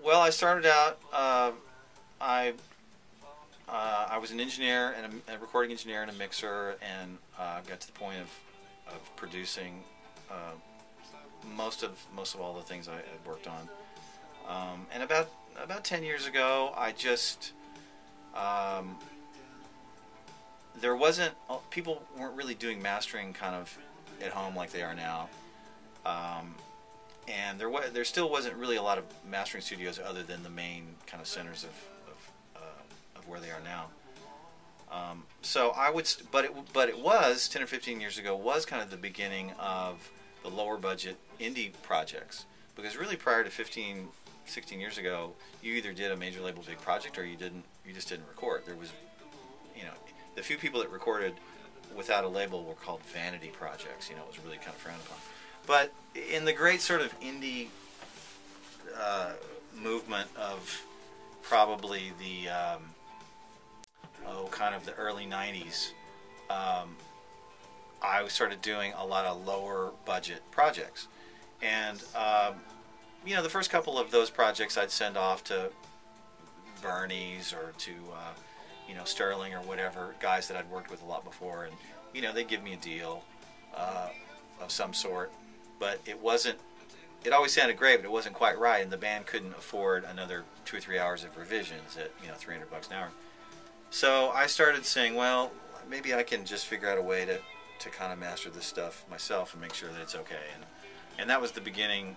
Well, I started out. I was an engineer and a recording engineer and a mixer, and got to the point of producing most of all the things I had worked on. And about 10 years ago, I just there wasn't people weren't really doing mastering kind of at home like they are now. And there still wasn't really a lot of mastering studios other than the main kind of centers of where they are now. So I would, but it was 10 or 15 years ago was kind of the beginning of the lower budget indie projects, because really prior to 15, 16 years ago, you either did a major label big project or you just didn't record. There was, the few people that recorded without a label were called vanity projects. It was really kind of frowned upon. But in the great sort of indie movement of probably the kind of the early 90s, I started doing a lot of lower budget projects. And the first couple of those projects I'd send off to Bernie's or to Sterling or whatever, guys that I'd worked with a lot before, and they'd give me a deal of some sort. But it always sounded great, but it wasn't quite right, and the band couldn't afford another 2 or 3 hours of revisions at $300 an hour. So I started saying, well, maybe I can just figure out a way to kind of master this stuff myself and make sure that it's okay. And that was the beginning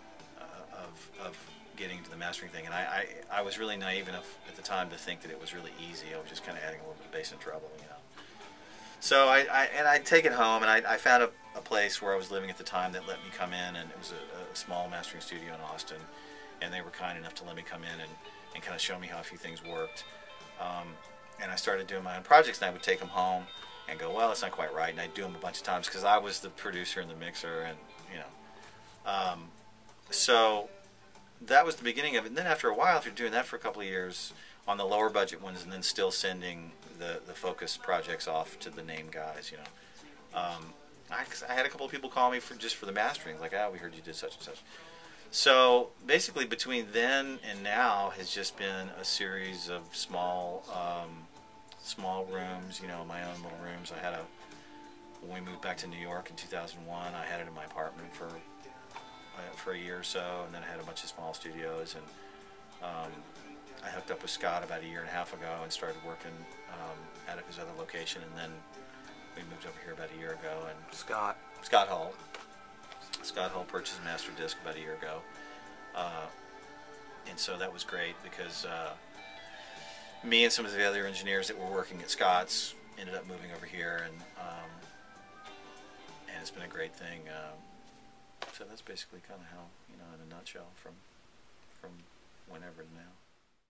of getting to the mastering thing. And I was really naive enough at the time to think that it was really easy. I was just kind of adding a little bit of bass and treble, So I'd take it home, and I found a place where I was living at the time that let me come in, and it was a small mastering studio in Austin, and they were kind enough to let me come in and kind of show me how a few things worked. And I started doing my own projects, and I would take them home and go, well, it's not quite right, and I'd do them a bunch of times because I was the producer and the mixer, and so that was the beginning of it. And then after a while, after doing that for a couple of years on the lower budget ones, and then still sending the focus projects off to the name guys, I had a couple of people call me just for the mastering, like, we heard you did such and such. So basically between then and now has just been a series of small rooms, my own little rooms. When we moved back to New York in 2001, I had it in my apartment for a year or so, and then I had a bunch of small studios, and I hooked up with Scott about a year and a half ago and started working out of his other location, and then we moved over here about a year ago. And Scott Hall purchased Masterdisk about a year ago, and so that was great because me and some of the other engineers that were working at Scott's ended up moving over here, and it's been a great thing. So that's basically kind of how, in a nutshell, from whenever to now.